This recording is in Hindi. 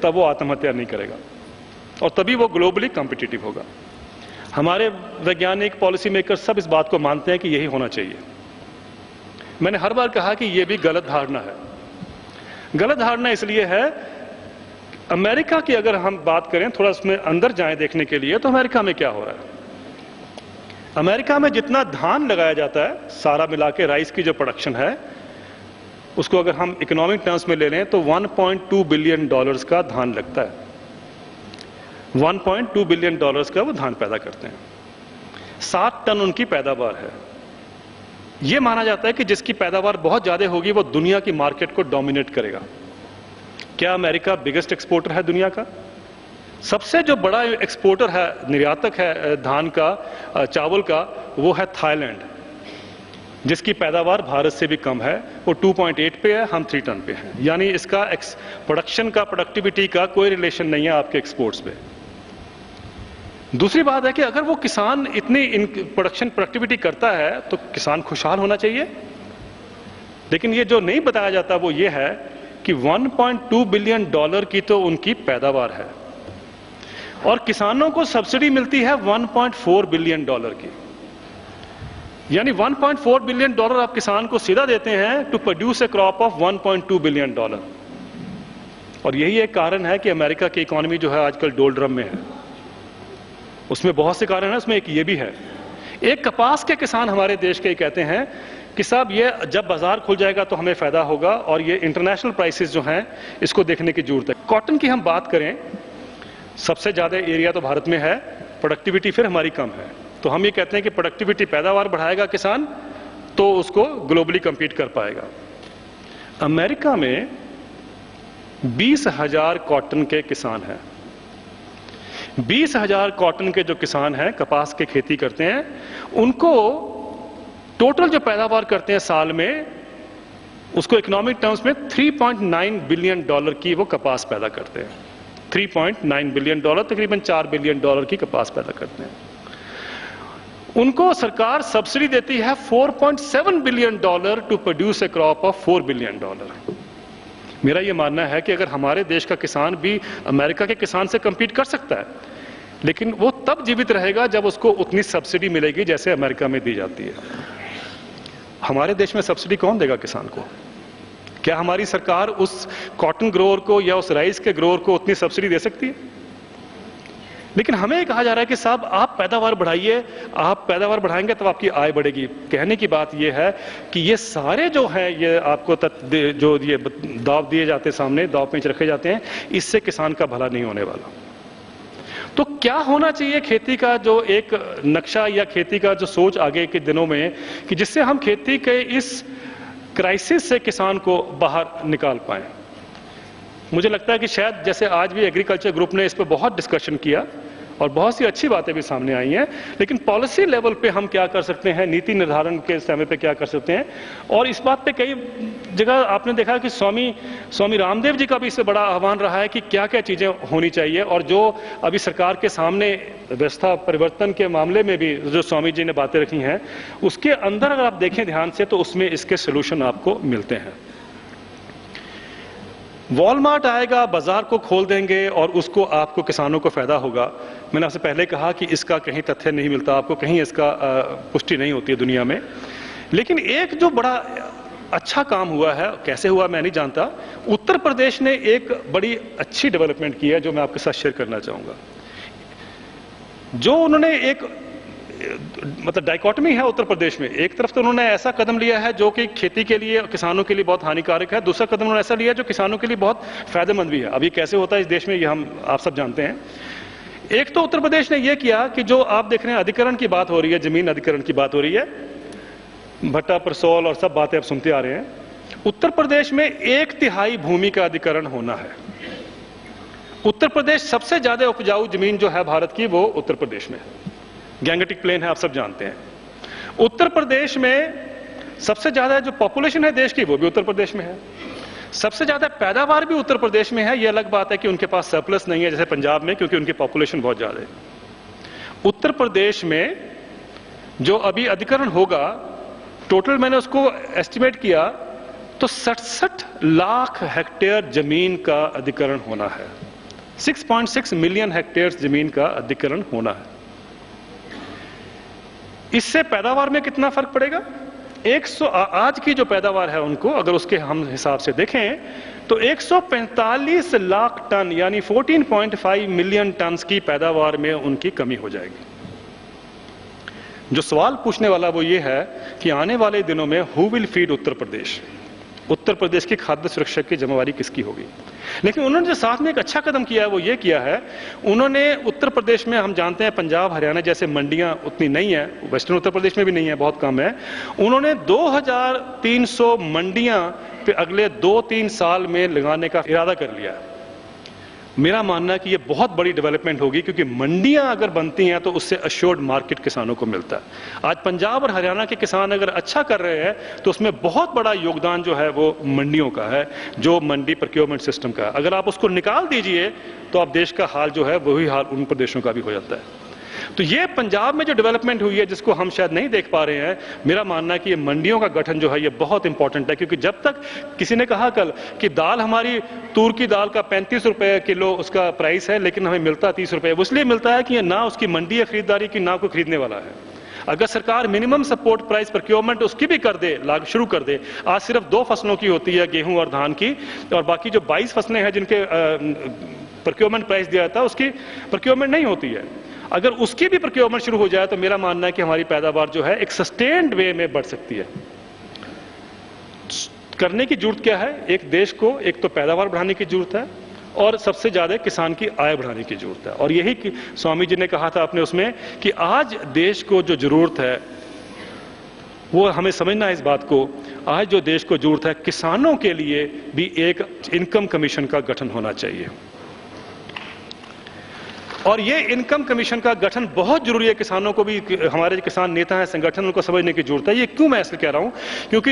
तब वो आत्महत्या नहीं करेगा और तभी वो ग्लोबली कॉम्पिटिटिव होगा। हमारे वैज्ञानिक, पॉलिसी मेकर सब इस बात को मानते हैं कि यही होना चाहिए। मैंने हर बार कहा कि यह भी गलत धारणा है। गलत धारणा इसलिए है, अमेरिका की अगर हम बात करें, थोड़ा उसमें अंदर जाएं देखने के लिए, तो अमेरिका में क्या हो रहा है। अमेरिका में जितना धान लगाया जाता है, सारा मिला के राइस की जो प्रोडक्शन है, उसको अगर हम इकोनॉमिक टर्म्स में ले लें तो $1.2 बिलियन का धान लगता है। $1.2 बिलियन का वो धान पैदा करते हैं। 7 टन उनकी पैदावार है। यह माना जाता है कि जिसकी पैदावार बहुत ज्यादा होगी वो दुनिया की मार्केट को डोमिनेट करेगा। क्या अमेरिका बिगेस्ट एक्सपोर्टर है दुनिया का? सबसे जो बड़ा एक्सपोर्टर है, निर्यातक है धान का, चावल का, वो है थाईलैंड, जिसकी पैदावार भारत से भी कम है। वो 2.8 पे है, हम 3 टन पे हैं। यानी इसका प्रोडक्शन का, प्रोडक्टिविटी का कोई रिलेशन नहीं है आपके एक्सपोर्ट्स पे। दूसरी बात है कि अगर वो किसान इतनी प्रोडक्शन प्रोडक्टिविटी करता है तो किसान खुशहाल होना चाहिए। लेकिन ये जो नहीं बताया जाता वो ये है कि $1.2 बिलियन की तो उनकी पैदावार है और किसानों को सब्सिडी मिलती है $1.4 बिलियन की। यानी $1.4 बिलियन आप किसान को सीधा देते हैं to produce a crop of $1.2 billion. और यही एक कारण है कि अमेरिका की इकोनॉमी जो है आजकल डोलड्रम में है। उसमें बहुत से कारण हैं, उसमें एक ये भी है। एक कपास के किसान हमारे देश के कहते हैं कि साहब ये जब बाजार खुल जाएगा तो हमें फायदा होगा और ये इंटरनेशनल प्राइसेस जो हैं इसको देखने की जरूरत है। कॉटन की हम बात करें, सबसे ज्यादा एरिया तो भारत में है, प्रोडक्टिविटी फिर हमारी कम है। तो हम ये कहते हैं कि प्रोडक्टिविटी, पैदावार बढ़ाएगा किसान तो उसको ग्लोबली compete कर पाएगा। अमेरिका में 20,000 कॉटन के किसान हैं। 20,000 कॉटन के जो किसान हैं, कपास के खेती करते हैं, उनको टोटल जो पैदावार करते हैं साल में, उसको इकोनॉमिक टर्म्स में $3.9 बिलियन की वो कपास पैदा करते हैं। $3.9 बिलियन, तकरीबन $4 बिलियन की कपास पैदा करते हैं। उनको सरकार सब्सिडी देती है $4.7 billion to produce a crop of $4 billion. मेरा यह मानना है कि अगर हमारे देश का किसान भी अमेरिका के किसान से compete कर सकता है, लेकिन वो तब जीवित रहेगा जब उसको उतनी सब्सिडी मिलेगी जैसे अमेरिका में दी जाती है। हमारे देश में सब्सिडी कौन देगा किसान को? क्या हमारी सरकार उस कॉटन ग्रोअर को या उस राइस के ग्रोअर को उतनी सब्सिडी दे सकती है? लेकिन हमें कहा जा रहा है कि साहब आप पैदावार बढ़ाइए, आप पैदावार बढ़ाएंगे तब आपकी आय बढ़ेगी। कहने की बात यह है कि ये सारे जो है, ये आपको जो ये दाव दिए जाते हैं, सामने दाव पेंच रखे जाते हैं, इससे किसान का भला नहीं होने वाला। तो क्या होना चाहिए खेती का जो एक नक्शा या खेती का जो सोच आगे के दिनों में, कि जिससे हम खेती के इस क्राइसिस से किसान को बाहर निकाल पाएं? मुझे लगता है कि शायद जैसे आज भी एग्रीकल्चर ग्रुप ने इस पर बहुत डिस्कशन किया और बहुत सी अच्छी बातें भी सामने आई हैं, लेकिन पॉलिसी लेवल पे हम क्या कर सकते हैं, नीति निर्धारण के समय पे क्या कर सकते हैं। और इस बात पे कई जगह आपने देखा कि स्वामी रामदेव जी का भी इससे बड़ा आह्वान रहा है कि क्या क्या चीजें होनी चाहिए। और जो अभी सरकार के सामने व्यवस्था परिवर्तन के मामले में भी जो स्वामी जी ने बातें रखी हैं, उसके अंदर अगर आप देखें ध्यान से तो उसमें इसके सोल्यूशन आपको मिलते हैं। वॉलमार्ट आएगा, बाजार को खोल देंगे और उसको आपको किसानों को फायदा होगा। मैंने आपसे पहले कहा कि इसका कहीं तथ्य नहीं मिलता आपको, कहीं इसका पुष्टि नहीं होती है दुनिया में। लेकिन एक जो बड़ा अच्छा काम हुआ है, कैसे हुआ मैं नहीं जानता, उत्तर प्रदेश ने एक बड़ी अच्छी डेवलपमेंट की है जो मैं आपके साथ शेयर करना चाहूंगा। जो उन्होंने एक मतलब डाइकोटमी है उत्तर प्रदेश में, एक तरफ तो उन्होंने ऐसा कदम लिया है जो कि खेती के लिए, किसानों के लिए बहुत हानिकारक है, दूसरा कदम उन्होंने ऐसा लिया जो किसानों के लिए बहुत फायदेमंद भी है। अब ये कैसे होता है इस देश में, ये आप सब जानते हैं। एक तो उत्तर प्रदेश ने यह किया कि जो आप देख रहे हैं अधिकरण की बात हो रही है, जमीन अधिकरण की बात हो रही है, भट्टा परसौल और सब बातें आप सुनते आ रहे हैं। उत्तर प्रदेश में 1/3 भूमि का अधिकरण होना है। उत्तर प्रदेश सबसे ज्यादा उपजाऊ जमीन जो है भारत की, वो उत्तर प्रदेश में है। गैंगेटिक प्लेन है, आप सब जानते हैं। उत्तर प्रदेश में सबसे ज्यादा जो पॉपुलेशन है देश की, वो भी उत्तर प्रदेश में है। सबसे ज्यादा पैदावार भी उत्तर प्रदेश में है। यह अलग बात है कि उनके पास सरप्लस नहीं है जैसे पंजाब में, क्योंकि उनकी पॉपुलेशन बहुत ज्यादा है। उत्तर प्रदेश में जो अभी अधिकरण होगा, टोटल मैंने उसको एस्टिमेट किया तो 67 लाख हेक्टेयर जमीन का अधिकरण होना है। 6.6 मिलियन हेक्टेयर जमीन का अधिग्रहण होना है। इससे पैदावार में कितना फर्क पड़ेगा? आज की जो पैदावार है उनको अगर उसके हम हिसाब से देखें तो 145 लाख टन यानी 14.5 मिलियन टन की पैदावार में उनकी कमी हो जाएगी। जो सवाल पूछने वाला वो ये है कि आने वाले दिनों में who will feed Uttar Pradesh? Uttar Pradesh की खाद्य सुरक्षा की जिम्मेवारी किसकी होगी? लेकिन उन्होंने जो साथ में एक अच्छा कदम किया है वो ये किया है, उन्होंने उत्तर प्रदेश में, हम जानते हैं पंजाब हरियाणा जैसे मंडियां उतनी नहीं है, वेस्टर्न उत्तर प्रदेश में भी नहीं है, बहुत कम है, उन्होंने 2300 मंडियां पे अगले 2-3 साल में लगाने का इरादा कर लिया है। मेरा मानना है कि ये बहुत बड़ी डेवलपमेंट होगी, क्योंकि मंडियां अगर बनती हैं तो उससे अश्योर्ड मार्केट किसानों को मिलता है। आज पंजाब और हरियाणा के किसान अगर अच्छा कर रहे हैं तो उसमें बहुत बड़ा योगदान जो है वो मंडियों का है, जो मंडी प्रोक्योरमेंट सिस्टम का है। अगर आप उसको निकाल दीजिए तो आप देश का हाल जो है वही हाल उन प्रदेशों का भी हो जाता है। तो ये पंजाब में जो डेवलपमेंट हुई है जिसको हम शायद नहीं देख पा रहे हैं, मेरा मानना है कि ये मंडियों का गठन जो है ये बहुत इंपॉर्टेंट है। क्योंकि जब तक, किसी ने कहा कल कि दाल, हमारी तूर की दाल का 35 रुपए किलो उसका प्राइस है लेकिन हमें मिलता 30 रुपए, वो इसलिए मिलता है कि ना उसकी मंडी है खरीदारी की, ना कोई खरीदने वाला है। अगर सरकार मिनिमम सपोर्ट प्राइस प्रोक्योरमेंट उसकी भी कर दे, शुरू कर दे। आज सिर्फ 2 फसलों की होती है, गेहूं और धान की, और बाकी जो 22 फसलें हैं जिनके प्रोक्योरमेंट प्राइस दिया जाता है उसकी प्रोक्योरमेंट नहीं होती है। अगर उसकी भी प्रोक्योरमेंट शुरू हो जाए तो मेरा मानना है कि हमारी पैदावार जो है एक सस्टेन्ड वे में बढ़ सकती है। करने की जरूरत क्या है? एक देश को एक तो पैदावार बढ़ाने की जरूरत है और सबसे ज्यादा किसान की आय बढ़ाने की जरूरत है। और यही स्वामी जी ने कहा था अपने उसमें कि आज देश को जो जरूरत है वो हमें समझना है इस बात को, आज जो देश को जरूरत है, किसानों के लिए भी एक इनकम कमीशन का गठन होना चाहिए। और ये इनकम कमीशन का गठन बहुत जरूरी है। किसानों को भी, हमारे किसान नेता हैं, संगठन, उनको समझने की जरूरत है। ये क्यों मैं ऐसे कह रहा हूं? क्योंकि